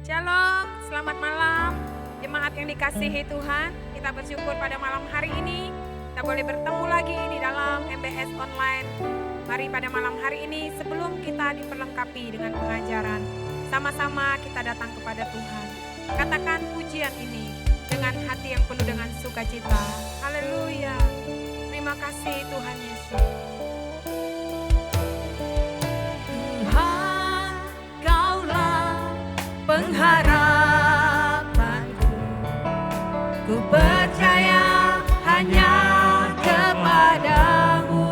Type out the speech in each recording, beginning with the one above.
Shalom, selamat malam jemaat yang dikasihi Tuhan. Kita bersyukur pada malam hari ini kita boleh bertemu lagi di dalam MBS Online. Mari pada malam hari ini sebelum kita diperlengkapi dengan pengajaran, sama-sama kita datang kepada Tuhan. Katakan pujian ini dengan hati yang penuh dengan sukacita. Haleluya. Terima kasih Tuhan Yesus. Tuhan, Kaulah pengharapanku, ku percaya hanya kepadamu.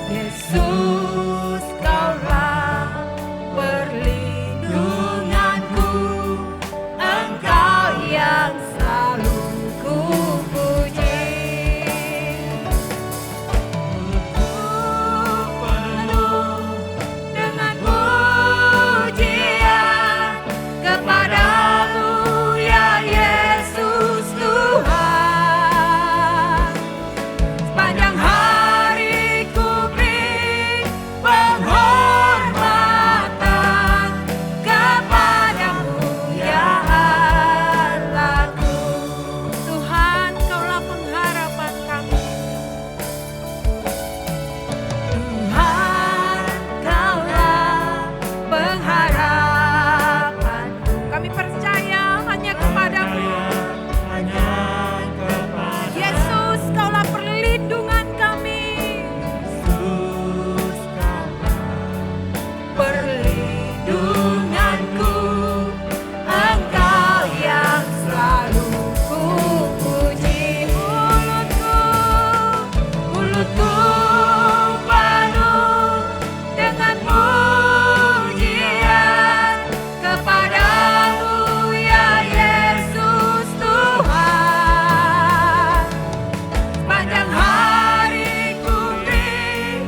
Yesus, Kaulah perlindunganku, Engkau yang selalu ku puji. Penuh dengan pujian kepadamu ya Yesus Tuhan. Sepanjang hari ku beri penghormatan kepadamu ya Allahku. Tuhan, Kaulah pengharapan kami. Tuhan, Kaulah pengharapanku. Kami percaya hanya kepadamu. Yesus, Kaulah perlindungan kami. Perlindunganku, Engkau yang selalu ku puji. Mulutku penuh dengan pujian kepadamu ya Yesus Tuhan. Sepanjang hari ku beri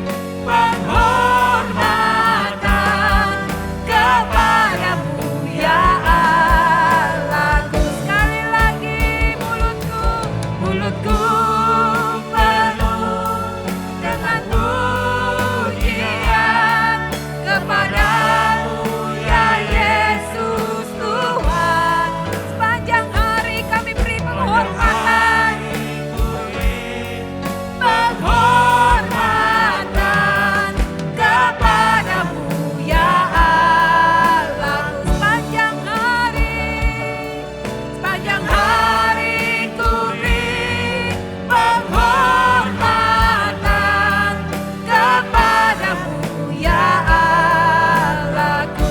penghormatan kepadamu ya Allahku. Sekali lagi mulutku penuh dengan pujian kepadamu ya Yesus Tuhan. Sepanjang hari kami beri penghormatan kepadamu ya Allahku. Sepanjang hari ku beri penghormatan kepadamu ya Allahku.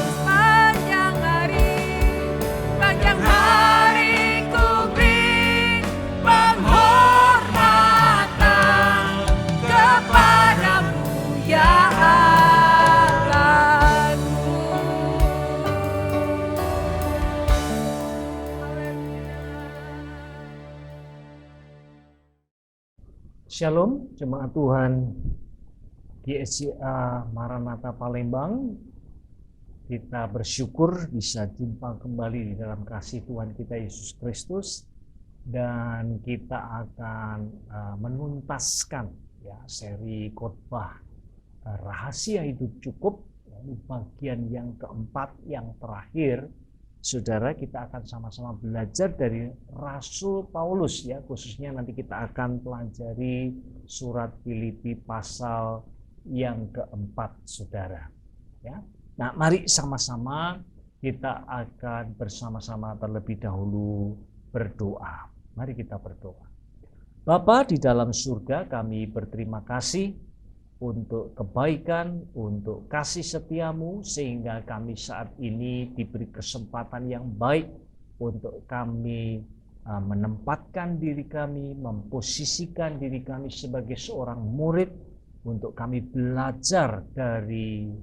Sepanjang hari ku beri penghormatan kepadamu ya Allahku. Shalom, jemaat Tuhan GSCA Maranatha Palembang. Kita bersyukur bisa jumpa kembali di dalam kasih Tuhan kita Yesus Kristus, dan kita akan menuntaskan ya seri khotbah rahasia hidup cukup, lalu bagian yang keempat yang terakhir. Saudara, kita akan sama-sama belajar dari Rasul Paulus ya, khususnya nanti kita akan pelajari surat Filipi pasal yang keempat, saudara. Ya. Nah, mari sama-sama kita akan bersama-sama terlebih dahulu berdoa. Mari kita berdoa. Bapa di dalam surga, kami berterima kasih untuk kebaikan, untuk kasih setiamu, sehingga kami saat ini diberi kesempatan yang baik untuk kami menempatkan diri kami, memposisikan diri kami sebagai seorang murid, untuk kami belajar dari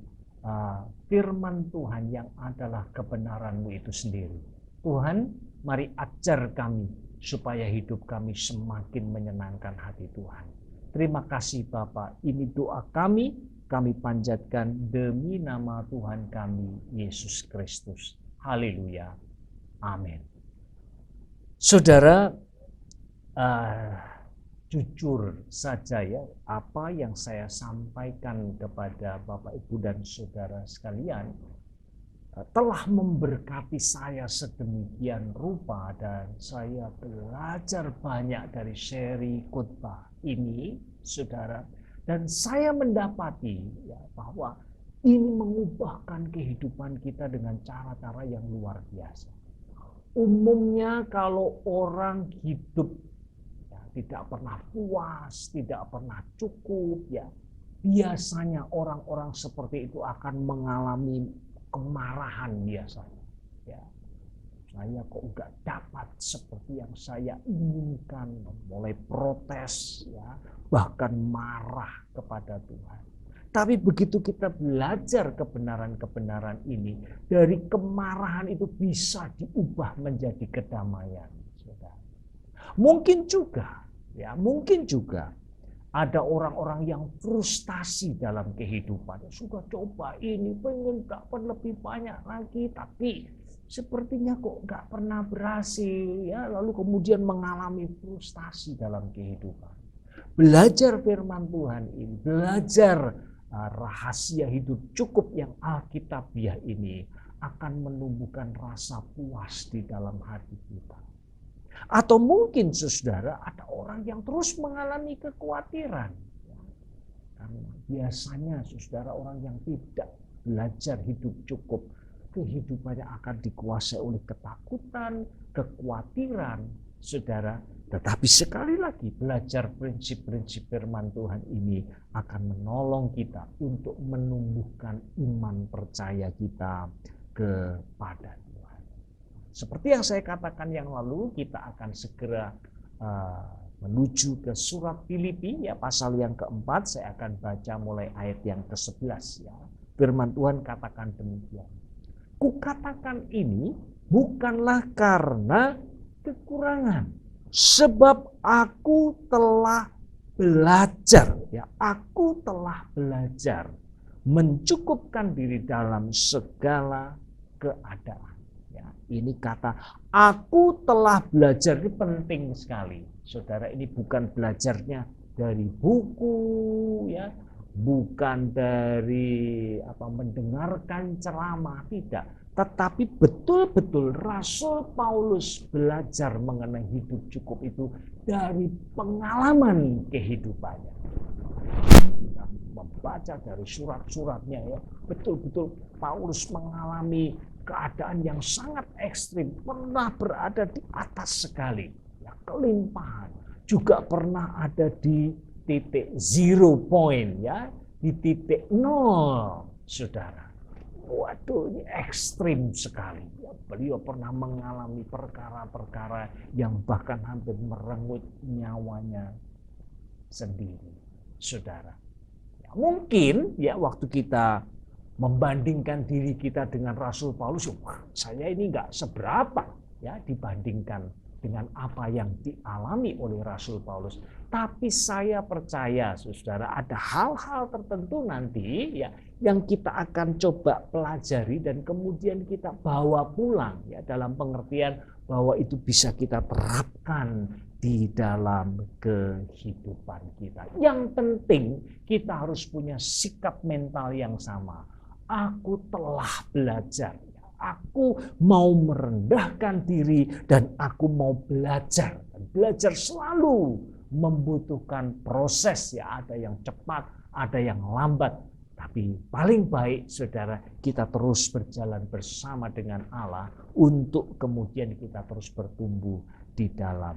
firman Tuhan yang adalah kebenaran-Mu itu sendiri. Tuhan, mari ajar kami supaya hidup kami semakin menyenangkan hati Tuhan. Terima kasih Bapa, ini doa kami panjatkan demi nama Tuhan kami, Yesus Kristus. Haleluya. Amin. Saudara, jujur saja ya, apa yang saya sampaikan kepada Bapak Ibu dan Saudara sekalian telah memberkati saya sedemikian rupa, dan saya belajar banyak dari seri khotbah ini, saudara, dan saya mendapati ya, bahwa ini mengubahkan kehidupan kita dengan cara-cara yang luar biasa. Umumnya kalau orang hidup ya, tidak pernah puas, tidak pernah cukup, ya biasanya orang-orang seperti itu akan mengalami kemarahan biasanya. Ya, saya kok nggak dapat seperti yang saya inginkan, mulai protes, ya, bahkan marah kepada Tuhan. Tapi begitu kita belajar kebenaran-kebenaran ini, dari kemarahan itu bisa diubah menjadi kedamaian. Saudara. Mungkin juga ada orang-orang yang frustasi dalam kehidupan. Sudah coba ini, pengen dapat lebih banyak lagi, tapi sepertinya kok nggak pernah berhasil. Ya, lalu kemudian mengalami frustasi dalam kehidupan. Belajar firman Tuhan ini, belajar rahasia hidup cukup yang alkitabiah ini akan menumbuhkan rasa puas di dalam hati kita. Atau mungkin saudara ada orang yang terus mengalami kekhawatiran. Karena biasanya saudara orang yang tidak belajar hidup cukup, kehidupannya akan dikuasai oleh ketakutan, kekhawatiran, saudara. Tetapi sekali lagi belajar prinsip-prinsip firman Tuhan ini akan menolong kita untuk menumbuhkan iman percaya kita kepada Tuhan. Seperti yang saya katakan yang lalu, kita akan segera menuju ke surat Filipi, ya, pasal yang keempat. Saya akan baca mulai ayat yang ke-11. Ya. Firman Tuhan katakan demikian. Kukatakan ini bukanlah karena kekurangan, sebab aku telah belajar, ya, aku telah belajar mencukupkan diri dalam segala keadaan. Ini kata aku telah belajar, ini penting sekali. Saudara, ini bukan belajarnya dari buku, ya, bukan dari mendengarkan ceramah, tidak. Tetapi betul-betul Rasul Paulus belajar mengenai hidup cukup itu dari pengalaman kehidupannya. Kita membaca dari surat-suratnya, ya, betul-betul Paulus mengalami keadaan yang sangat ekstrim, pernah berada di atas sekali, ya, kelimpahan, juga pernah ada di titik 0 point, ya, di titik 0, saudara. Waduh, ini ekstrim sekali. Ya, beliau pernah mengalami perkara-perkara yang bahkan hampir merenggut nyawanya sendiri, saudara. Ya, mungkin ya waktu kita membandingkan diri kita dengan Rasul Paulus, wah, saya ini nggak seberapa ya dibandingkan dengan apa yang dialami oleh Rasul Paulus. Tapi saya percaya, saudara, ada hal-hal tertentu nanti ya yang kita akan coba pelajari dan kemudian kita bawa pulang, ya, dalam pengertian bahwa itu bisa kita terapkan di dalam kehidupan kita. Yang penting kita harus punya sikap mental yang sama. Aku telah belajar, aku mau merendahkan diri dan aku mau belajar. Belajar selalu membutuhkan proses, ya, ada yang cepat, ada yang lambat. Tapi paling baik, saudara, kita terus berjalan bersama dengan Allah untuk kemudian kita terus bertumbuh di dalam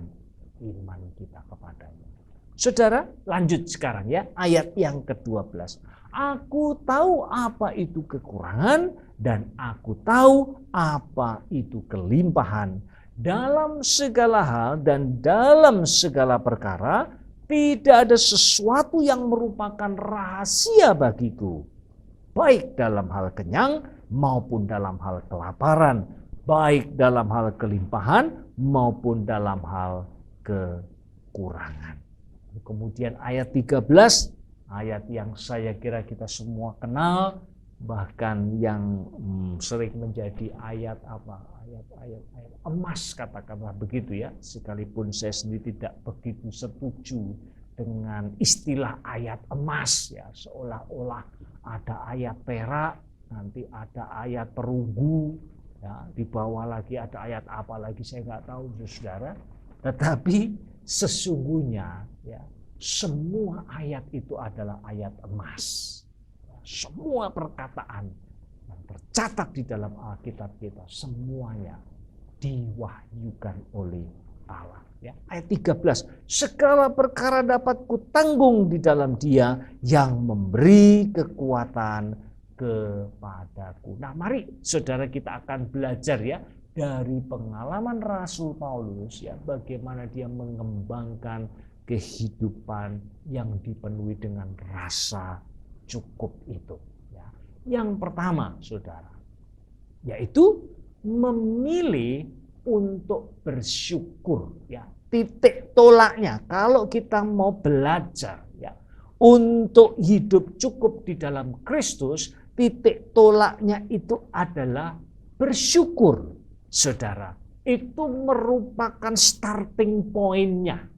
iman kita kepadanya. Saudara, lanjut sekarang, ya, ayat yang ke-12. Aku tahu apa itu kekurangan dan aku tahu apa itu kelimpahan. Dalam segala hal dan dalam segala perkara tidak ada sesuatu yang merupakan rahasia bagiku. Baik dalam hal kenyang maupun dalam hal kelaparan. Baik dalam hal kelimpahan maupun dalam hal kekurangan. Kemudian ayat 13, ayat yang saya kira kita semua kenal, bahkan yang sering menjadi ayat emas, katakanlah begitu, ya. Sekalipun saya sendiri tidak begitu setuju dengan istilah ayat emas, ya, seolah-olah ada ayat perak, nanti ada ayat perunggu, ya, di bawah lagi ada ayat apa lagi saya nggak tahu saudara. Tetapi sesungguhnya ya, semua ayat itu adalah ayat emas. Semua perkataan yang tercatat di dalam Alkitab kita semuanya diwahyukan oleh Allah. Ya, ayat 13, segala perkara dapat kutanggung di dalam Dia yang memberi kekuatan kepadaku. Nah, mari saudara kita akan belajar ya dari pengalaman Rasul Paulus ya, bagaimana dia mengembangkan kehidupan yang dipenuhi dengan rasa cukup itu. Ya. Yang pertama, saudara, yaitu memilih untuk bersyukur. Ya. Titik tolaknya kalau kita mau belajar ya untuk hidup cukup di dalam Kristus, titik tolaknya itu adalah bersyukur, saudara. Itu merupakan starting point-nya.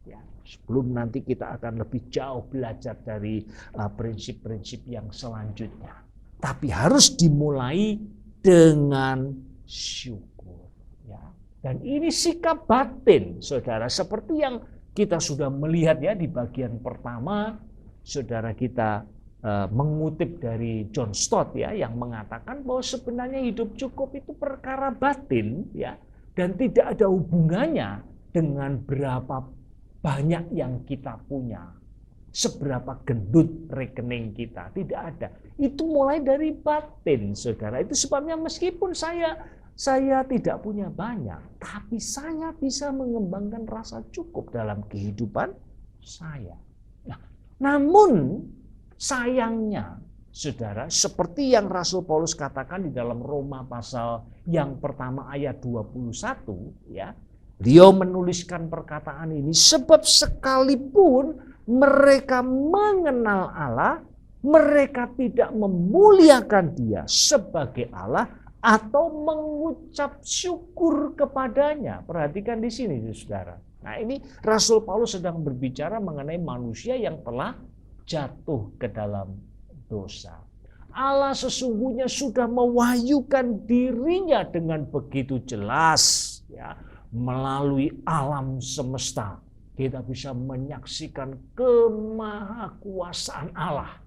Ya, sebelum nanti kita akan lebih jauh belajar dari prinsip-prinsip yang selanjutnya. Tapi harus dimulai dengan syukur. Ya. Dan ini sikap batin, saudara. Seperti yang kita sudah melihat ya di bagian pertama, saudara kita mengutip dari John Stott ya, yang mengatakan bahwa sebenarnya hidup cukup itu perkara batin ya, dan tidak ada hubungannya dengan berapa banyak yang kita punya, seberapa gendut rekening kita, tidak ada. Itu mulai dari batin, saudara. Itu sebabnya meskipun saya tidak punya banyak, tapi saya bisa mengembangkan rasa cukup dalam kehidupan saya. Nah, namun sayangnya, saudara, seperti yang Rasul Paulus katakan di dalam Roma pasal yang pertama ayat 21, ya, beliau menuliskan perkataan ini, sebab sekalipun mereka mengenal Allah, mereka tidak memuliakan Dia sebagai Allah atau mengucap syukur kepadanya. Perhatikan di sini, saudara. Nah, ini Rasul Paulus sedang berbicara mengenai manusia yang telah jatuh ke dalam dosa. Allah sesungguhnya sudah mewahyukan dirinya dengan begitu jelas ya, melalui alam semesta. Kita bisa menyaksikan kemahakuasaan Allah.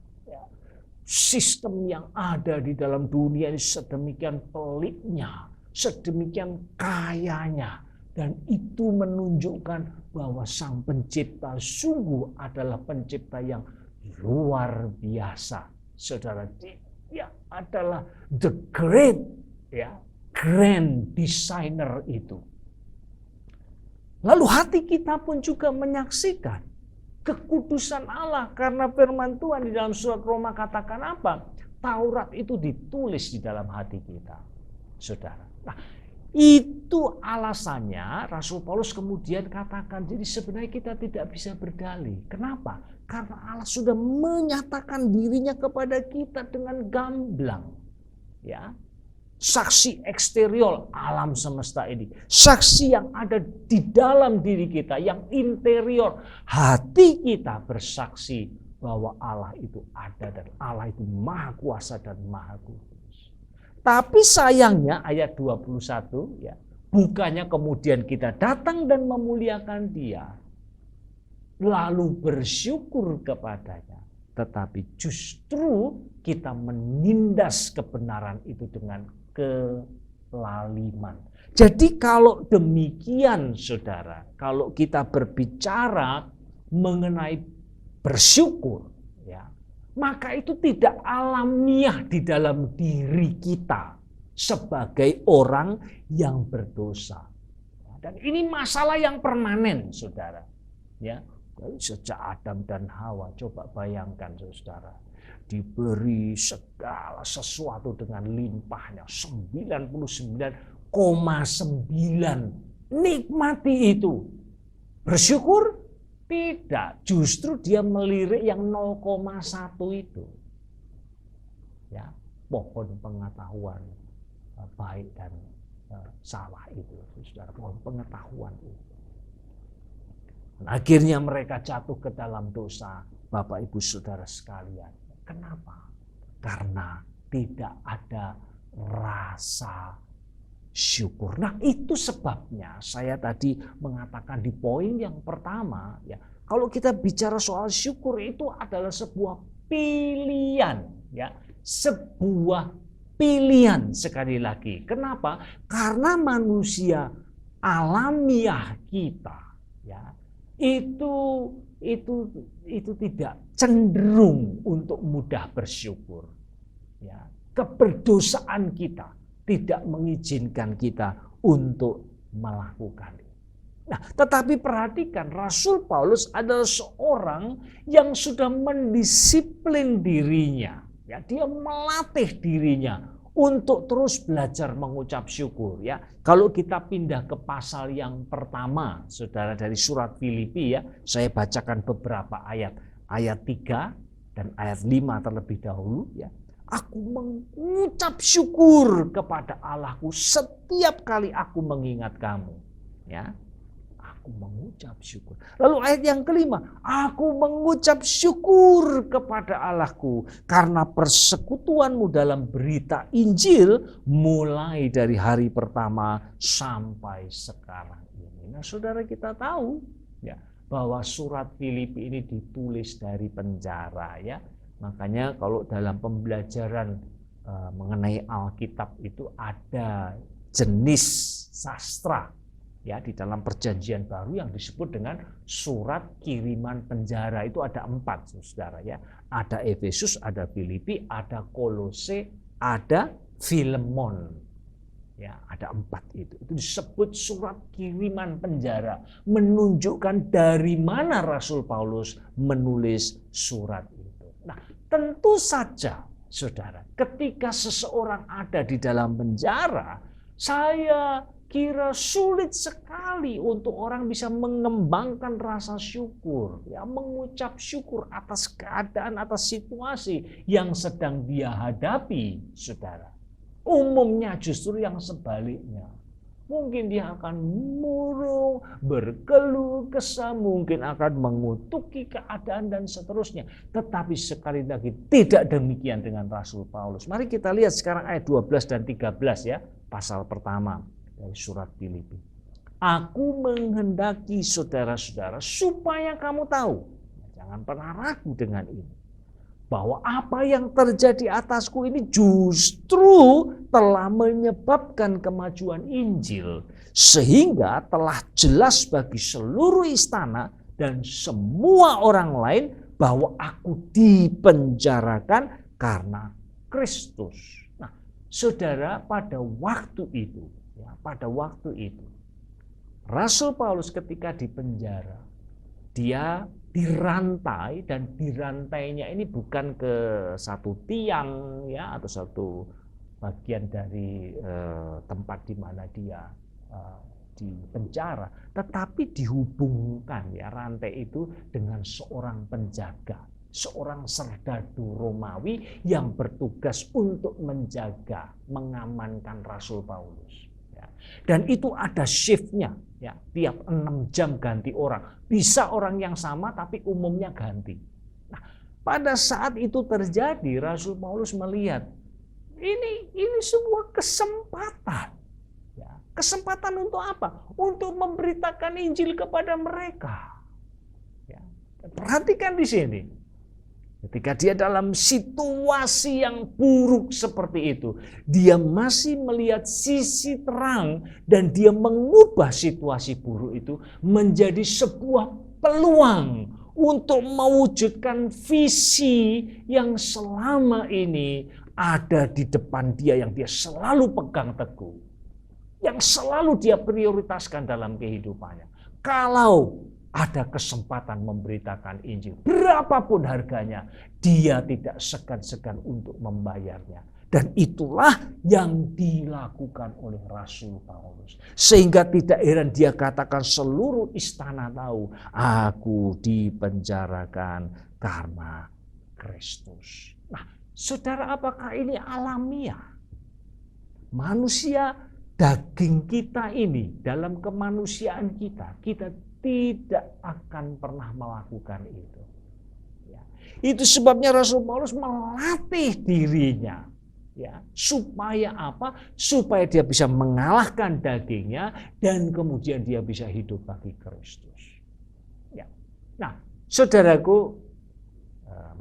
Sistem yang ada di dalam dunia ini sedemikian peliknya, sedemikian kayanya, dan itu menunjukkan bahwa Sang Pencipta sungguh adalah pencipta yang luar biasa. Saudara, dia adalah the great ya, grand designer itu. Lalu hati kita pun juga menyaksikan kekudusan Allah, karena firman Tuhan di dalam surat Roma katakan apa? Taurat itu ditulis di dalam hati kita, saudara. Nah, itu alasannya Rasul Paulus kemudian katakan, jadi sebenarnya kita tidak bisa berdalih. Kenapa? Karena Allah sudah menyatakan dirinya kepada kita dengan gamblang. Ya. Saksi eksterior alam semesta ini, saksi yang ada di dalam diri kita, yang interior hati kita bersaksi bahwa Allah itu ada dan Allah itu maha kuasa dan maha kudus. Tapi sayangnya ayat 21 ya, bukannya kemudian kita datang dan memuliakan Dia lalu bersyukur kepadanya, tetapi justru kita menindas kebenaran itu dengan kelaliman. Jadi kalau demikian, saudara, kalau kita berbicara mengenai bersyukur, ya, maka itu tidak alamiah di dalam diri kita sebagai orang yang berdosa. Dan ini masalah yang permanen, saudara. Ya, sejak Adam dan Hawa, coba bayangkan, saudara. Diberi segala sesuatu dengan limpahnya, 99,9, nikmati itu. Bersyukur? Tidak, justru dia melirik yang 0,1 itu. Ya, pohon pengetahuan baik dan salah itu, saudara, pohon pengetahuan itu. Dan akhirnya mereka jatuh ke dalam dosa, Bapak Ibu Saudara sekalian. Kenapa? Karena tidak ada rasa syukur. Nah, itu sebabnya saya tadi mengatakan di poin yang pertama, ya, kalau kita bicara soal syukur itu adalah sebuah pilihan, ya, sebuah pilihan sekali lagi. Kenapa? Karena manusia alamiah kita, ya, itu tidak cenderung untuk mudah bersyukur. Ya, keberdosaan kita tidak mengizinkan kita untuk melakukan itu. Nah, tetapi perhatikan, Rasul Paulus adalah seorang yang sudah mendisiplin dirinya. Ya, dia melatih dirinya untuk terus belajar mengucap syukur. Ya, kalau kita pindah ke pasal yang pertama, saudara, dari surat Filipi, ya, saya bacakan beberapa ayat 3 dan ayat 5 terlebih dahulu. Ya, aku mengucap syukur kepada Allahku setiap kali aku mengingat kamu. Ya, aku mengucap syukur. Lalu ayat yang kelima, aku mengucap syukur kepada Allahku karena persekutuanmu dalam berita Injil mulai dari hari pertama sampai sekarang ini. Nah, saudara, kita tahu, ya, bahwa surat Filipi ini ditulis dari penjara, ya. Makanya kalau dalam pembelajaran mengenai Alkitab itu ada jenis sastra, ya, di dalam Perjanjian Baru yang disebut dengan surat kiriman penjara. Itu ada 4, saudara, ya. Ada Efesus, ada Filipi, ada Kolose, ada Filemon. Ya, ada 4 itu. Itu disebut surat kiriman penjara, menunjukkan dari mana Rasul Paulus menulis surat itu. Nah, tentu saja, saudara, ketika seseorang ada di dalam penjara, saya kira sulit sekali untuk orang bisa mengembangkan rasa syukur, ya, mengucap syukur atas keadaan, atas situasi yang sedang dia hadapi, saudara. Umumnya justru yang sebaliknya. Mungkin dia akan murung, berkeluh kesah, mungkin akan mengutuki keadaan dan seterusnya. Tetapi sekali lagi tidak demikian dengan Rasul Paulus. Mari kita lihat sekarang ayat 12 dan 13, ya, pasal pertama dari surat Filipi. Aku menghendaki saudara-saudara supaya kamu tahu, jangan pernah ragu dengan ini, bahwa apa yang terjadi atasku ini justru telah menyebabkan kemajuan Injil, sehingga telah jelas bagi seluruh istana dan semua orang lain bahwa aku dipenjarakan karena Kristus. Nah, saudara, pada waktu itu, Rasul Paulus ketika di penjara, dia dirantai, dan dirantainya ini bukan ke satu tiang, ya, atau satu bagian dari tempat di mana dia di penjara, tetapi dihubungkan, ya, rantai itu dengan seorang penjaga, seorang serdadu Romawi yang bertugas untuk menjaga, mengamankan Rasul Paulus. Dan itu ada shiftnya, ya, tiap 6 jam ganti orang. Bisa orang yang sama tapi umumnya ganti. Nah, pada saat itu terjadi, Rasul Paulus melihat ini sebuah kesempatan. Ya, kesempatan untuk apa? Untuk memberitakan Injil kepada mereka. Ya, perhatikan di sini. Ketika dia dalam situasi yang buruk seperti itu, dia masih melihat sisi terang dan dia mengubah situasi buruk itu menjadi sebuah peluang untuk mewujudkan visi yang selama ini ada di depan dia, yang dia selalu pegang teguh, yang selalu dia prioritaskan dalam kehidupannya. Kalau ada kesempatan memberitakan Injil, berapapun harganya, dia tidak segan-segan untuk membayarnya. Dan itulah yang dilakukan oleh Rasul Paulus. Sehingga tidak heran dia katakan seluruh istana tahu, aku dipenjarakan karena Kristus. Nah, saudara, apakah ini alamiah? Manusia daging kita ini, dalam kemanusiaan kita tidak akan pernah melakukan itu. Ya. Itu sebabnya Rasul Paulus melatih dirinya. Ya, supaya apa? Supaya dia bisa mengalahkan dagingnya dan kemudian dia bisa hidup bagi Kristus. Ya. Nah, saudaraku,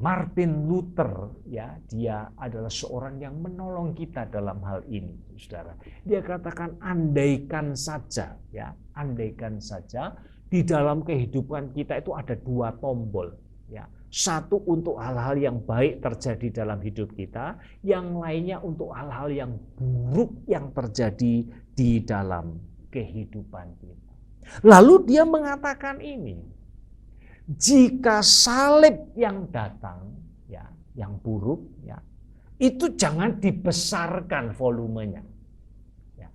Martin Luther, ya, dia adalah seorang yang menolong kita dalam hal ini, saudara. Dia katakan andaikan saja, ya, andaikan saja di dalam kehidupan kita itu ada dua tombol, ya. Satu untuk hal-hal yang baik terjadi dalam hidup kita, yang lainnya untuk hal-hal yang buruk yang terjadi di dalam kehidupan kita. Lalu dia mengatakan ini, jika salib yang datang, ya, yang buruk, ya, itu jangan dibesarkan volumenya. Ya.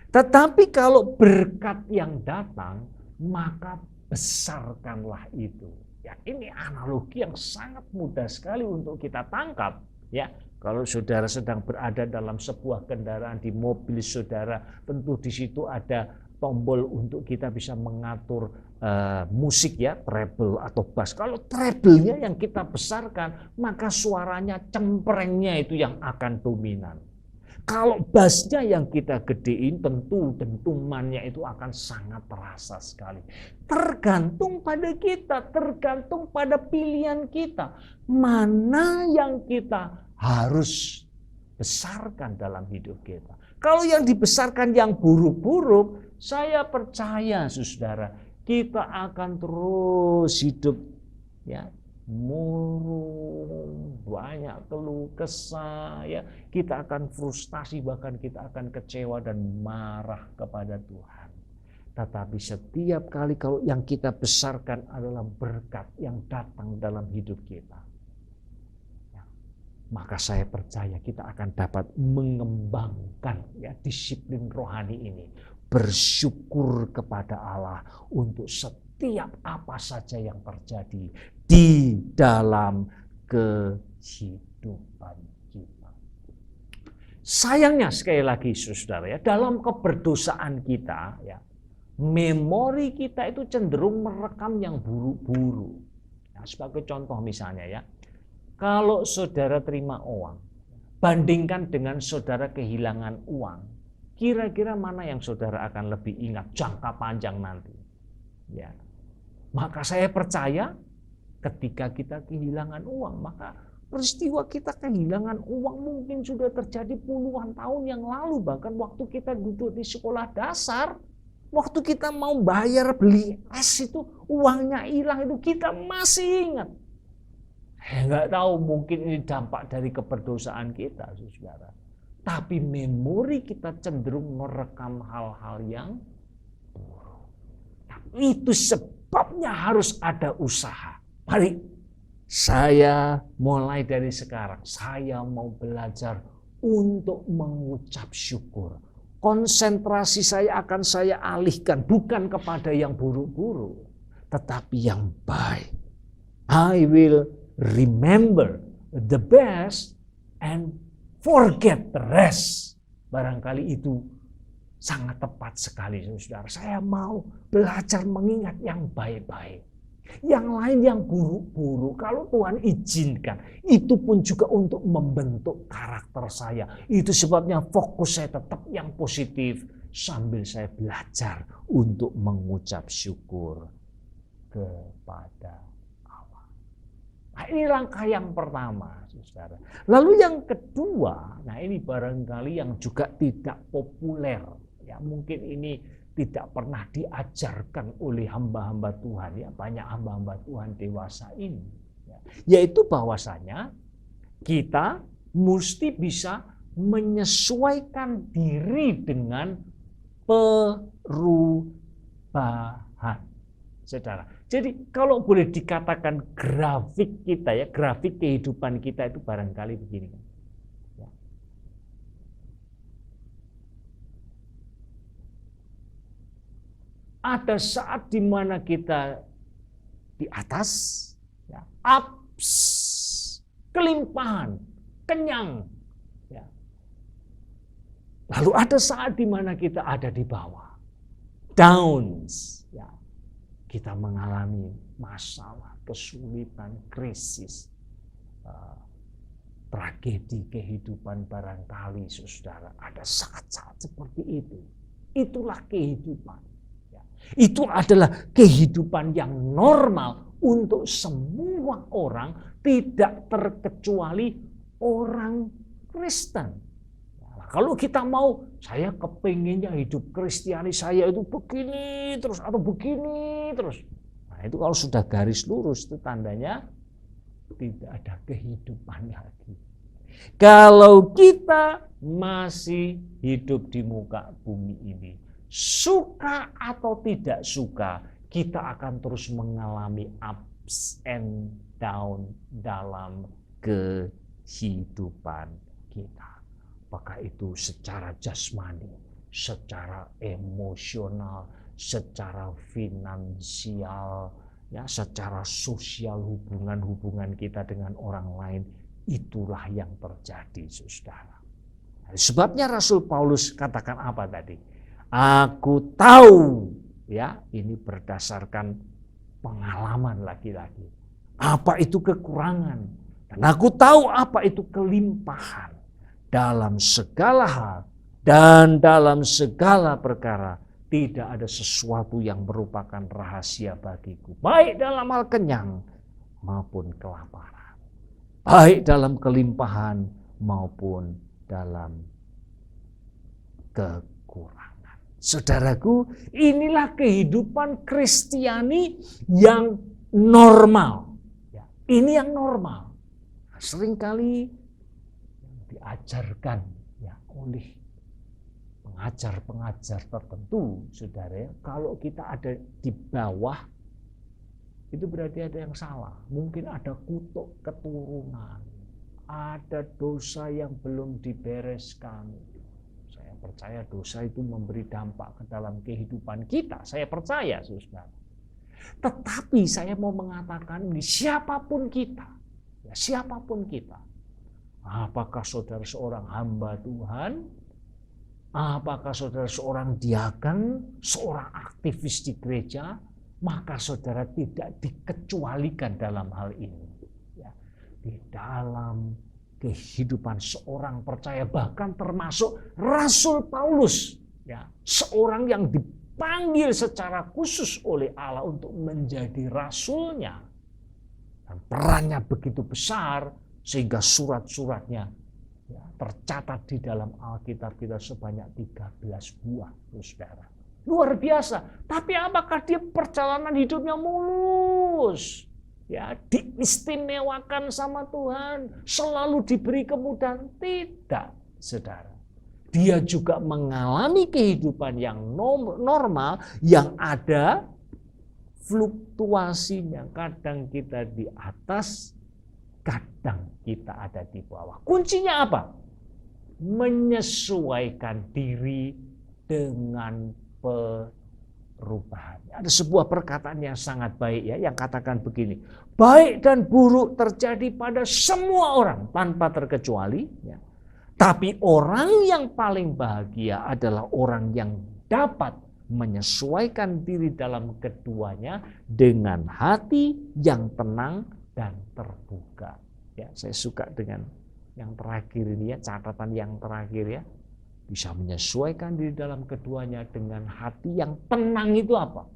Tetapi kalau berkat yang datang, maka besarkanlah itu. Ya, ini analogi yang sangat mudah sekali untuk kita tangkap. Ya, kalau saudara sedang berada dalam sebuah kendaraan, di mobil saudara, tentu di situ ada tombol untuk kita bisa mengatur musik, ya, treble atau bass. Kalau treble-nya yang kita besarkan, maka suaranya cemprengnya itu yang akan dominan. Kalau bassnya yang kita gedein, tentu dentumannya itu akan sangat terasa sekali. Tergantung pada kita, tergantung pada pilihan kita. Mana yang kita harus besarkan dalam hidup kita. Kalau yang dibesarkan yang buruk-buruk, saya percaya saudara, kita akan terus hidup, ya, murung, banyak keluh kesah, ya, kita akan frustasi, bahkan kita akan kecewa dan marah kepada Tuhan. Tetapi setiap kali kalau yang kita besarkan adalah berkat yang datang dalam hidup kita, ya, maka saya percaya kita akan dapat mengembangkan, ya, disiplin rohani ini, bersyukur kepada Allah untuk setiap apa saja yang terjadi di dalam kehidupan kita. Sayangnya sekali lagi saudara, ya, dalam keberdosaan kita, ya, memori kita itu cenderung merekam yang buruk-buruk. Nah, sebagai contoh misalnya, ya, kalau saudara terima uang, bandingkan dengan saudara kehilangan uang, kira-kira mana yang saudara akan lebih ingat jangka panjang nanti? Ya. Maka saya percaya ketika kita kehilangan uang, maka peristiwa kita kehilangan uang mungkin sudah terjadi puluhan tahun yang lalu, bahkan waktu kita duduk di sekolah dasar, waktu kita mau bayar beli es itu uangnya hilang, itu kita masih ingat. Nggak tahu, mungkin ini dampak dari keberdosaan kita, saudara. Tapi memori kita cenderung merekam hal-hal yang buruk. Itu sebabnya harus ada usaha. Mari saya mulai dari sekarang, saya mau belajar untuk mengucap syukur. Konsentrasi saya akan saya alihkan bukan kepada yang buruk-buruk, tetapi yang baik. I will remember the best and forget the rest. Barangkali itu sangat tepat sekali, saudara. Saya mau belajar mengingat yang baik-baik. Yang lain yang buruk-buruk, kalau Tuhan izinkan, itu pun juga untuk membentuk karakter saya. Itu sebabnya fokus saya tetap yang positif, sambil saya belajar untuk mengucap syukur kepada Allah. Nah, ini langkah yang pertama, saudara. Lalu yang kedua, nah ini barangkali yang juga tidak populer, ya, mungkin ini tidak pernah diajarkan oleh hamba-hamba Tuhan, ya, banyak hamba-hamba Tuhan dewasa ini, ya, yaitu bahwasanya kita mesti bisa menyesuaikan diri dengan perubahan, saudara. Jadi kalau boleh dikatakan grafik kita, ya, grafik kehidupan kita itu barangkali begini. Ada saat di mana kita di atas, ya, ups, kelimpahan, kenyang. Ya. Lalu ada saat di mana kita ada di bawah, downs. Ya. Kita mengalami masalah, kesulitan, krisis, tragedi kehidupan barangkali, saudara, ada saat-saat seperti itu. Itulah kehidupan. Ya. Itu adalah kehidupan yang normal untuk semua orang, tidak terkecuali orang Kristen. Nah, kalau kita mau, saya kepinginnya hidup Kristiani saya itu begini terus atau begini terus. Nah, itu kalau sudah garis lurus itu tandanya tidak ada kehidupan lagi. Kalau kita masih hidup di muka bumi ini, suka atau tidak suka, kita akan terus mengalami ups and down dalam kehidupan kita. Apakah itu secara jasmani, secara emosional, secara finansial, ya, secara sosial, hubungan kita dengan orang lain, itulah yang terjadi, saudara. Sebabnya Rasul Paulus katakan apa tadi? Aku tahu, ya, ini berdasarkan pengalaman lagi-lagi. Apa itu kekurangan? Dan aku tahu apa itu kelimpahan. Dalam segala hal dan dalam segala perkara tidak ada sesuatu yang merupakan rahasia bagiku, baik dalam hal kenyang maupun kelaparan, baik dalam kelimpahan maupun dalam kekurangan. Saudaraku, inilah kehidupan Kristiani yang normal. Ini yang normal. Seringkali diajarkan, ya, oleh pengajar-pengajar tertentu, saudara, kalau kita ada di bawah itu berarti ada yang salah. Mungkin ada kutuk keturunan, ada dosa yang belum dibereskan. Saya percaya dosa itu memberi dampak ke dalam kehidupan kita. Saya percaya, saudara. Tetapi saya mau mengatakan ini, siapapun kita, ya, siapapun kita, apakah saudara seorang hamba Tuhan, apakah saudara seorang diaken, seorang aktivis di gereja, maka saudara tidak dikecualikan dalam hal ini. Ya, di dalam kehidupan seorang percaya, bahkan termasuk Rasul Paulus, ya, seorang yang dipanggil secara khusus oleh Allah untuk menjadi rasulnya. Dan perannya begitu besar, sehingga surat-suratnya, ya, tercatat di dalam Alkitab kita sebanyak 13 buah, saudara. Luar biasa. Tapi apakah dia perjalanan hidupnya mulus? Ya, diistimewakan sama Tuhan, selalu diberi kemudahan? Tidak, saudara. Dia juga mengalami kehidupan yang normal, yang ada fluktuasinya. Kadang kita di atas, kadang kita ada di bawah. Kuncinya apa? Menyesuaikan diri dengan perubahan. Ada sebuah perkataan yang sangat baik, ya, yang katakan begini: baik dan buruk terjadi pada semua orang tanpa terkecuali, ya. Tapi orang yang paling bahagia adalah orang yang dapat menyesuaikan diri dalam keduanya dengan hati yang tenang dan terbuka. Ya, saya suka dengan yang terakhir ini, ya, catatan yang terakhir, ya. Bisa menyesuaikan diri dalam keduanya dengan hati yang tenang. Itu apa?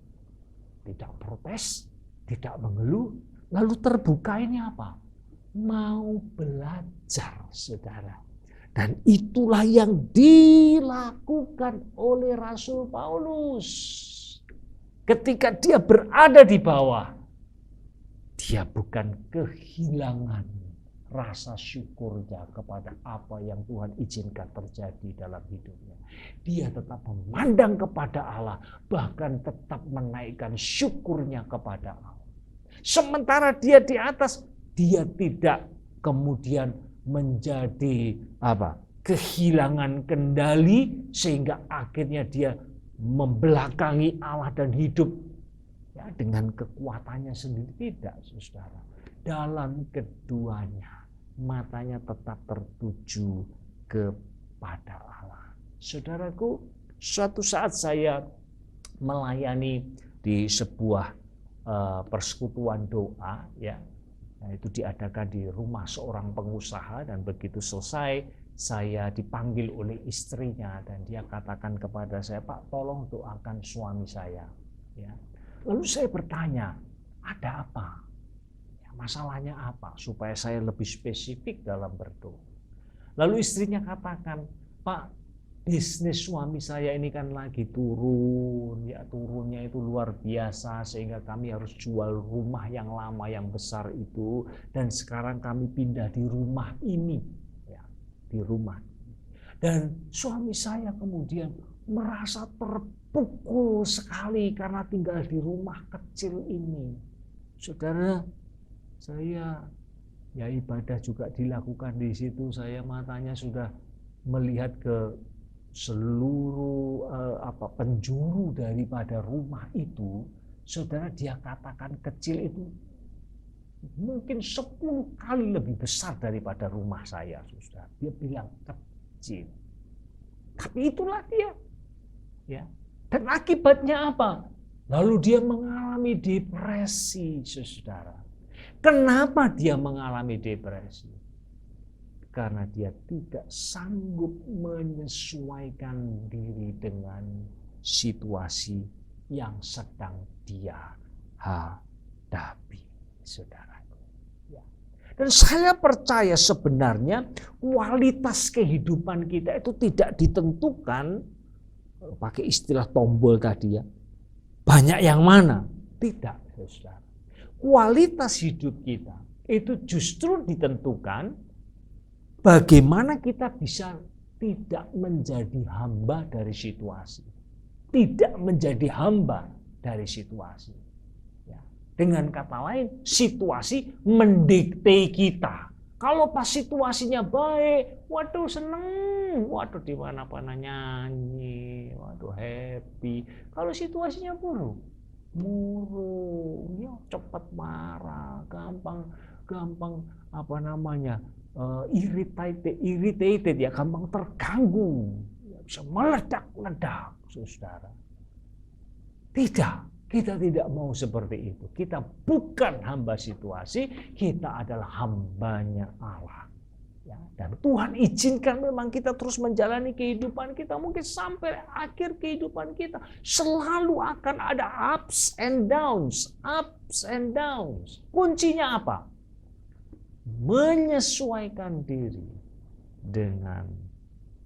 Tidak protes, tidak mengeluh. Lalu terbuka ini apa? Mau belajar, saudara. Dan itulah yang dilakukan oleh Rasul Paulus. Ketika dia berada di bawah, dia bukan kehilangan rasa syukurnya kepada apa yang Tuhan izinkan terjadi dalam hidupnya. Dia tetap memandang kepada Allah, bahkan tetap menaikkan syukurnya kepada Allah. Sementara dia di atas, dia tidak kemudian menjadi kehilangan kendali sehingga akhirnya dia membelakangi Allah dan hidup, ya, dengan kekuatannya sendiri. Tidak, saudara. Dalam keduanya matanya tetap tertuju kepada Allah. Saudaraku, suatu saat saya melayani di sebuah persekutuan doa, ya, Nah, itu diadakan di rumah seorang pengusaha, dan begitu selesai saya dipanggil oleh istrinya dan dia katakan kepada saya, "Pak, tolong doakan suami saya." Ya. Lalu saya bertanya, ada apa? Ya, masalahnya apa? Supaya saya lebih spesifik dalam berdoa. Lalu istrinya katakan, "Pak, bisnis suami saya ini kan lagi turun, ya turunnya itu luar biasa sehingga kami harus jual rumah yang lama yang besar itu dan sekarang kami pindah di rumah ini, ya, di rumah. Dan suami saya kemudian merasa terpukul sekali karena tinggal di rumah kecil ini. Saudara, saya ya ibadah juga dilakukan di situ, saya matanya sudah melihat ke seluruh penjuru daripada rumah itu. Saudara, dia katakan kecil itu mungkin 10 kali lebih besar daripada rumah saya, saudara. Dia bilang kecil. Tapi itulah dia. Ya. Dan akibatnya apa? Lalu dia mengalami depresi, saudara. Kenapa dia mengalami depresi? Karena dia tidak sanggup menyesuaikan diri dengan situasi yang sedang dia hadapi, saudaraku. Ya. Dan saya percaya sebenarnya kualitas kehidupan kita itu tidak ditentukan, pakai istilah tombol tadi ya, banyak yang mana. Tidak, saudara. Kualitas hidup kita itu justru ditentukan bagaimana kita bisa tidak menjadi hamba dari situasi. Tidak menjadi hamba dari situasi. Ya. Dengan kata lain, situasi mendikte kita. Kalau pas situasinya baik, waduh seneng, waduh di mana-mana nyanyi, waduh happy. Kalau situasinya buruk, murung, ya cepat marah, gampang irritated ya, gampang terganggu, ya, bisa meledak-ledak, saudara. Tidak, kita tidak mau seperti itu. Kita bukan hamba situasi, kita adalah hambanya Allah. Ya, dan Tuhan izinkan memang kita terus menjalani kehidupan kita, mungkin sampai akhir kehidupan kita selalu akan ada ups and downs, ups and downs. Kuncinya apa? Menyesuaikan diri dengan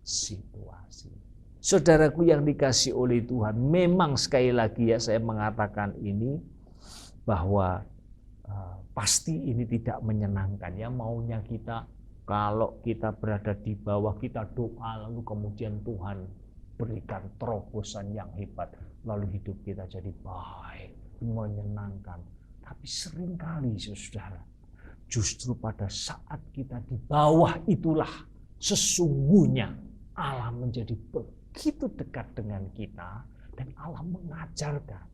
situasi. Saudaraku yang dikasihi oleh Tuhan, memang sekali lagi ya saya mengatakan ini bahwa pasti ini tidak menyenangkan ya, maunya kita kalau kita berada di bawah kita doa lalu kemudian Tuhan berikan terobosan yang hebat lalu hidup kita jadi baik, menyenangkan. Tapi seringkali saudara, justru pada saat kita di bawah itulah sesungguhnya Allah menjadi begitu dekat dengan kita dan Allah mengajarkan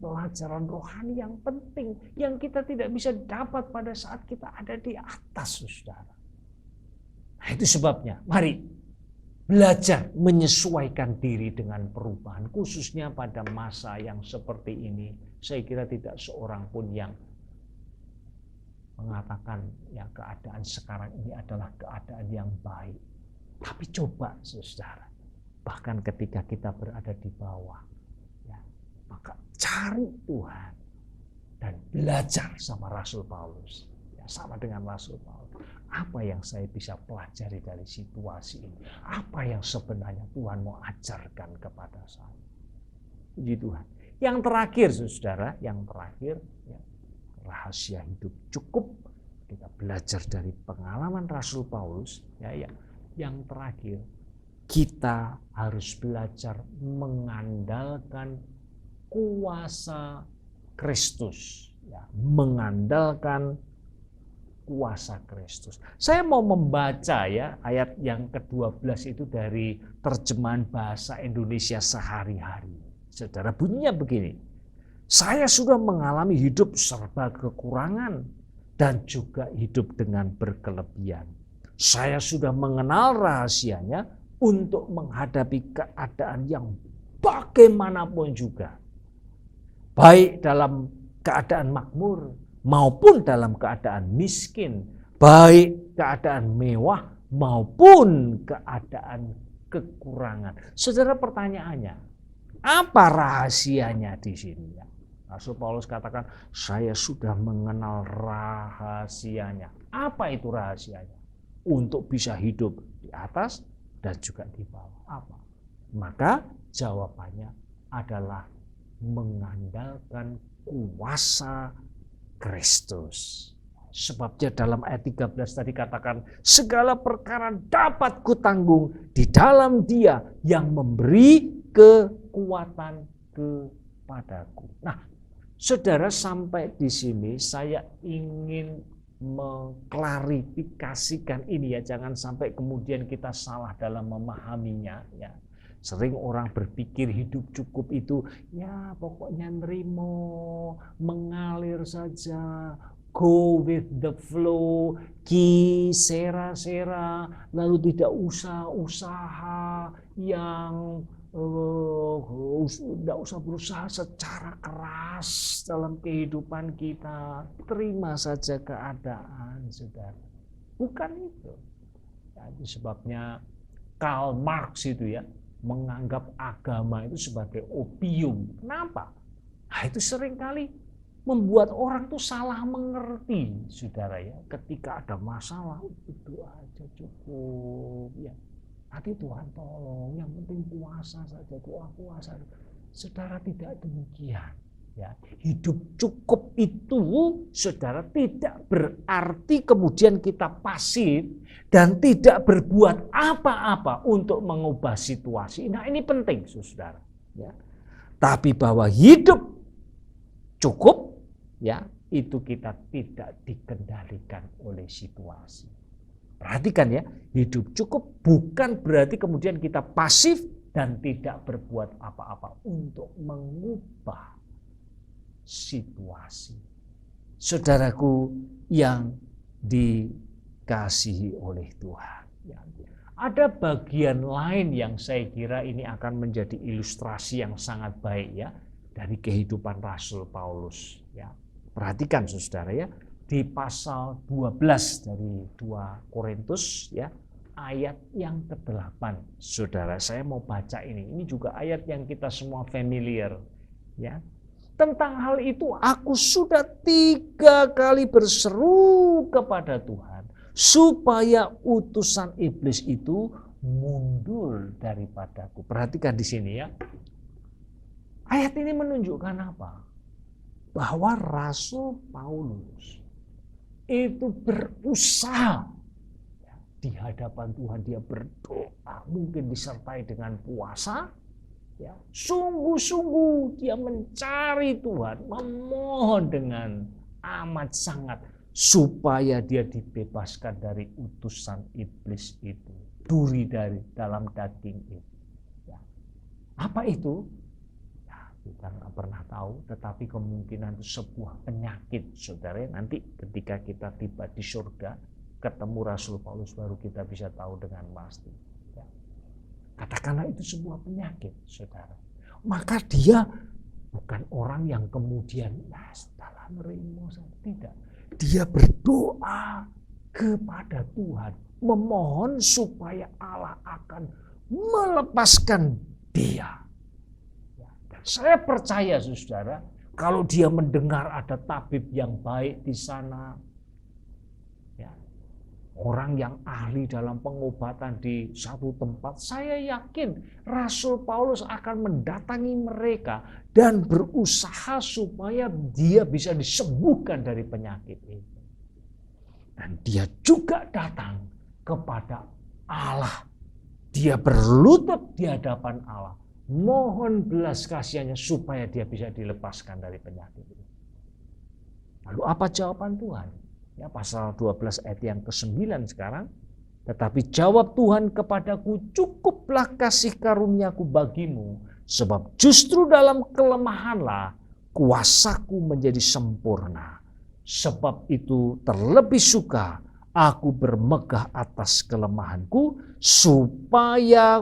pelajaran rohani yang penting yang kita tidak bisa dapat pada saat kita ada di atas, saudara. Nah, itu sebabnya mari belajar menyesuaikan diri dengan perubahan, khususnya pada masa yang seperti ini. Saya kira tidak seorang pun yang mengatakan ya keadaan sekarang ini adalah keadaan yang baik. Tapi coba saudara, bahkan ketika kita berada di bawah, ya, maka cari Tuhan dan belajar sama Rasul Paulus. Ya, sama dengan Rasul Paulus. Apa yang saya bisa pelajari dari situasi ini? Apa yang sebenarnya Tuhan mau ajarkan kepada saya? Puji Tuhan. Yang terakhir, saudara, yang terakhir, ya, rahasia hidup cukup kita belajar dari pengalaman Rasul Paulus. Ya. Yang terakhir, kita harus belajar mengandalkan kuasa Kristus. Ya, mengandalkan kuasa Kristus. Saya mau membaca ya ayat yang ke-12 itu dari terjemahan bahasa Indonesia sehari-hari. Saudara, bunyinya begini. Saya sudah mengalami hidup serba kekurangan dan juga hidup dengan berkelebihan. Saya sudah mengenal rahasianya untuk menghadapi keadaan yang bagaimanapun juga. baik dalam keadaan makmur maupun dalam keadaan miskin, baik keadaan mewah maupun keadaan kekurangan. Saudara, pertanyaannya, apa rahasianya di sini? Rasul Paulus katakan, saya sudah mengenal rahasianya. Apa itu rahasianya? Untuk bisa hidup di atas dan juga di bawah. Apa? Maka jawabannya adalah mengandalkan kuasa Kristus. Sebabnya dalam ayat 13 tadi katakan, segala perkara dapat kutanggung di dalam Dia yang memberi kekuatan kepadaku. Nah, saudara, sampai di sini saya ingin mengklarifikasikan ini ya, jangan sampai kemudian kita salah dalam memahaminya ya. Sering orang berpikir hidup cukup itu ya pokoknya nerimo, mengalir saja, go with the flow, sera-sera, lalu tidak usah usaha yang tidak usah berusaha secara keras dalam kehidupan kita. Terima saja keadaan, saudara. Bukan itu. Jadi sebabnya Karl Marx itu ya menganggap agama itu sebagai opium. Kenapa? Nah, itu seringkali membuat orang tuh salah mengerti, saudara ya. Ketika ada masalah, itu aja cukup ya. Nanti Tuhan tolong, yang penting puasa saja, doa puasa. Saudara, tidak demikian. Ya, hidup cukup itu, saudara, tidak berarti kemudian kita pasif dan tidak berbuat apa-apa untuk mengubah situasi. Nah, ini penting, saudara. Ya. Tapi bahwa hidup cukup, ya, itu kita tidak dikendalikan oleh situasi. Perhatikan ya, hidup cukup bukan berarti kemudian kita pasif dan tidak berbuat apa-apa untuk mengubah situasi. Saudaraku yang dikasihi oleh Tuhan. Ada bagian lain yang saya kira ini akan menjadi ilustrasi yang sangat baik ya dari kehidupan Rasul Paulus. Ya. Perhatikan saudara ya, di pasal 12 dari 2 Korintus ya, ayat yang ke-8. Saudara, saya mau baca ini. Ini juga ayat yang kita semua familiar ya. Tentang hal itu aku sudah 3 kali berseru kepada Tuhan supaya utusan iblis itu mundur daripadaku. Perhatikan di sini ya. Ayat ini menunjukkan apa? Bahwa Rasul Paulus itu berusaha di hadapan Tuhan, dia berdoa, mungkin disertai dengan puasa. Ya, sungguh-sungguh dia mencari Tuhan, memohon dengan amat sangat supaya dia dibebaskan dari utusan iblis itu, duri dari dalam daging itu. Ya. Apa itu? Ya, kita nggak pernah tahu, tetapi kemungkinan itu sebuah penyakit, saudara. Nanti ketika kita tiba di surga, ketemu Rasul Paulus, baru kita bisa tahu dengan pasti. Katakanlah itu sebuah penyakit, saudara. Maka dia bukan orang yang kemudian setelah nerimo, tidak. Dia berdoa kepada Tuhan, memohon supaya Allah akan melepaskan dia. Dan saya percaya, saudara, kalau dia mendengar ada tabib yang baik di sana, orang yang ahli dalam pengobatan di satu tempat, saya yakin Rasul Paulus akan mendatangi mereka dan berusaha supaya dia bisa disembuhkan dari penyakit itu. Dan dia juga datang kepada Allah. Dia berlutut di hadapan Allah, mohon belas kasihannya supaya dia bisa dilepaskan dari penyakit itu. Lalu apa jawaban Tuhan? Ya, pasal 12 ayat yang ke-9 sekarang. Tetapi jawab Tuhan kepadaku, cukuplah kasih karuniaku bagimu, sebab justru dalam kelemahanlah kuasaku menjadi sempurna. Sebab itu terlebih suka aku bermegah atas kelemahanku, supaya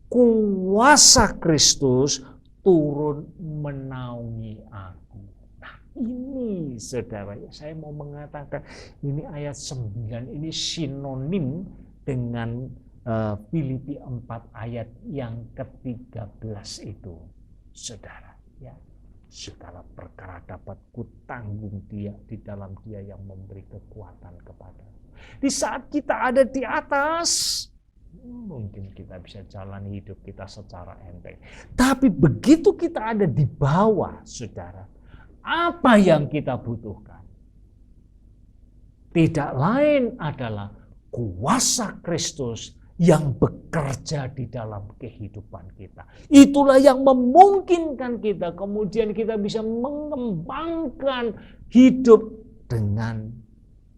kuasa Kristus turun menaungi aku. Nah, ini saudara, saya mau mengatakan ini ayat 9 ini sinonim dengan Filipi 4 ayat yang ke-13 itu. Saudara, ya. Segala perkara dapat kutanggung Dia di dalam Dia yang memberi kekuatan kepada. Di saat kita ada di atas, mungkin kita bisa jalan hidup kita secara enteng. Tapi begitu kita ada di bawah, saudara, apa yang kita butuhkan? Tidak lain adalah kuasa Kristus yang bekerja di dalam kehidupan kita. Itulah yang memungkinkan kita kemudian kita bisa mengembangkan hidup dengan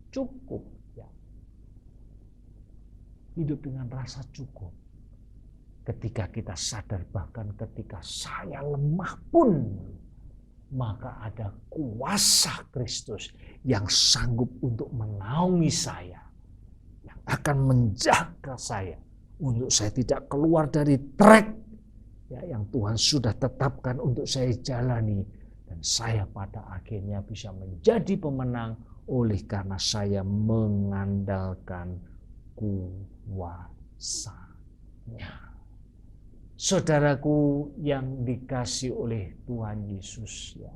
cukup. Ya. Hidup dengan rasa cukup. Ketika kita sadar, bahkan ketika saya lemah pun, maka ada kuasa Kristus yang sanggup untuk menaungi saya, akan menjaga saya untuk saya tidak keluar dari track ya, yang Tuhan sudah tetapkan untuk saya jalani, dan saya pada akhirnya bisa menjadi pemenang oleh karena saya mengandalkan kuasa-Nya. Saudaraku yang dikasih oleh Tuhan Yesus, ya.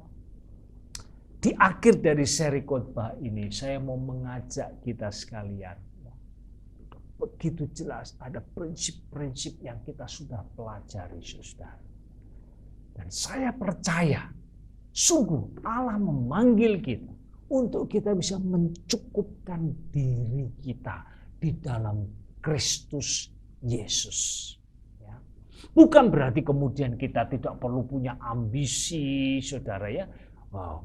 Di akhir dari seri khotbah ini saya mau mengajak kita sekalian. Begitu jelas ada prinsip-prinsip yang kita sudah pelajari, saudara. Dan saya percaya sungguh Allah memanggil kita untuk kita bisa mencukupkan diri kita di dalam Kristus Yesus. Ya. Bukan berarti kemudian kita tidak perlu punya ambisi, saudara, ya.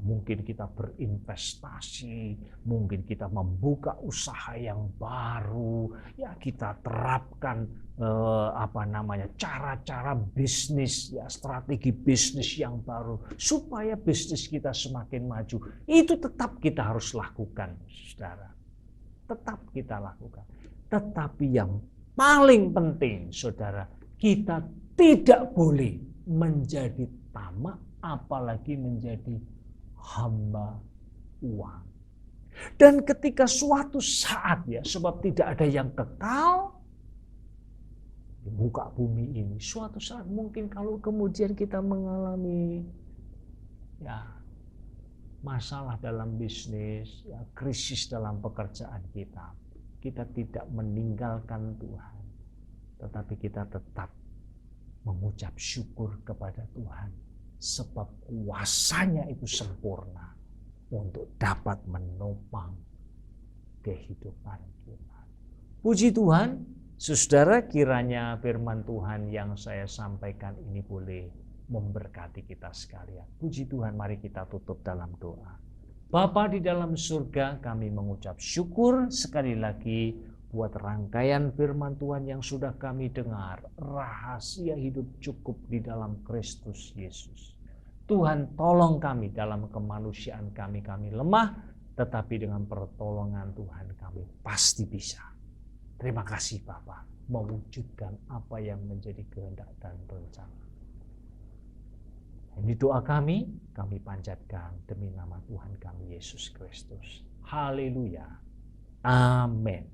Mungkin kita berinvestasi, mungkin kita membuka usaha yang baru, ya kita terapkan cara-cara bisnis, ya strategi bisnis yang baru supaya bisnis kita semakin maju. Itu tetap kita harus lakukan, saudara. Tetap kita lakukan. Tetapi yang paling penting, saudara, kita tidak boleh menjadi tamak, apalagi menjadi hamba uang. Dan ketika suatu saat, ya, sebab tidak ada yang kekal di muka bumi ini, suatu saat mungkin kalau kemudian kita mengalami ya masalah dalam bisnis, ya, krisis dalam pekerjaan kita tidak meninggalkan Tuhan, tetapi kita tetap mengucap syukur kepada Tuhan. Sebab kuasanya itu sempurna untuk dapat menopang kehidupan kita. Puji Tuhan, saudara, kiranya firman Tuhan yang saya sampaikan ini boleh memberkati kita sekalian. Puji Tuhan, mari kita tutup dalam doa. Bapa di dalam surga, kami mengucap syukur sekali lagi buat rangkaian firman Tuhan yang sudah kami dengar. Rahasia hidup cukup di dalam Kristus Yesus. Tuhan, tolong kami dalam kemanusiaan kami lemah, tetapi dengan pertolongan Tuhan kami pasti bisa. Terima kasih Bapa, mewujudkan apa yang menjadi kehendak dan rencana. Ini doa kami panjatkan demi nama Tuhan kami Yesus Kristus. Haleluya. Amin.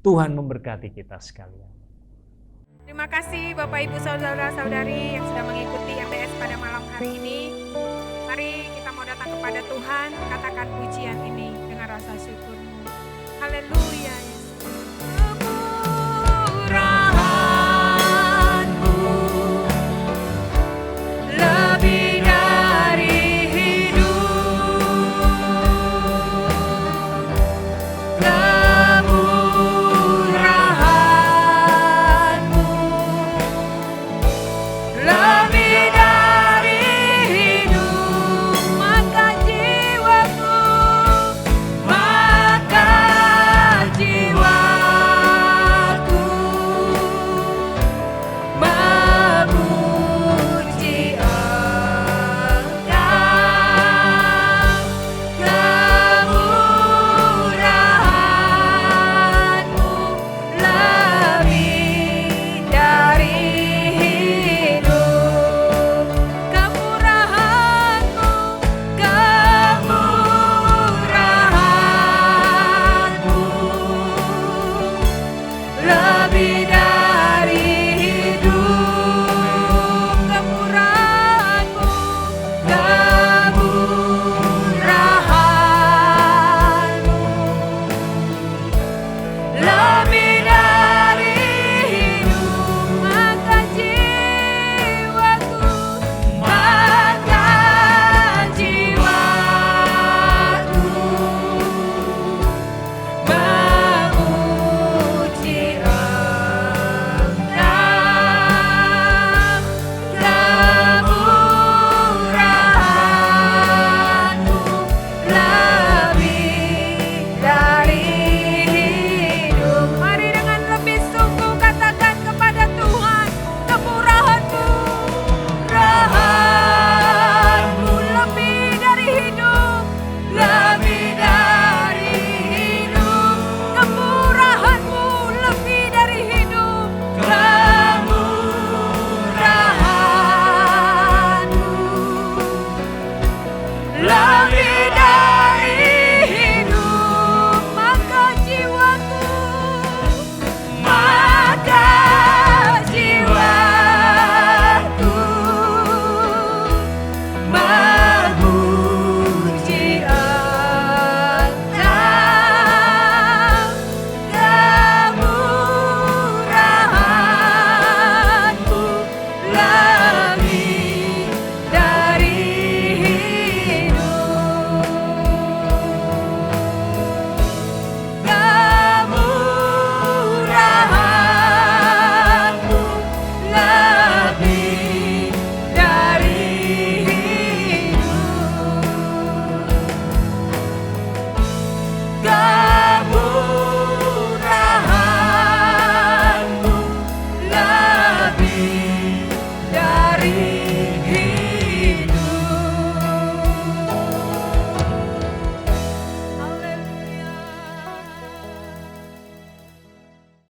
Tuhan memberkati kita sekalian. Terima kasih Bapak Ibu Saudara-saudari yang sudah mengikuti MBS pada malam hari ini. Mari kita mau datang kepada Tuhan, katakan pujian ini dengan rasa syukur. Haleluya.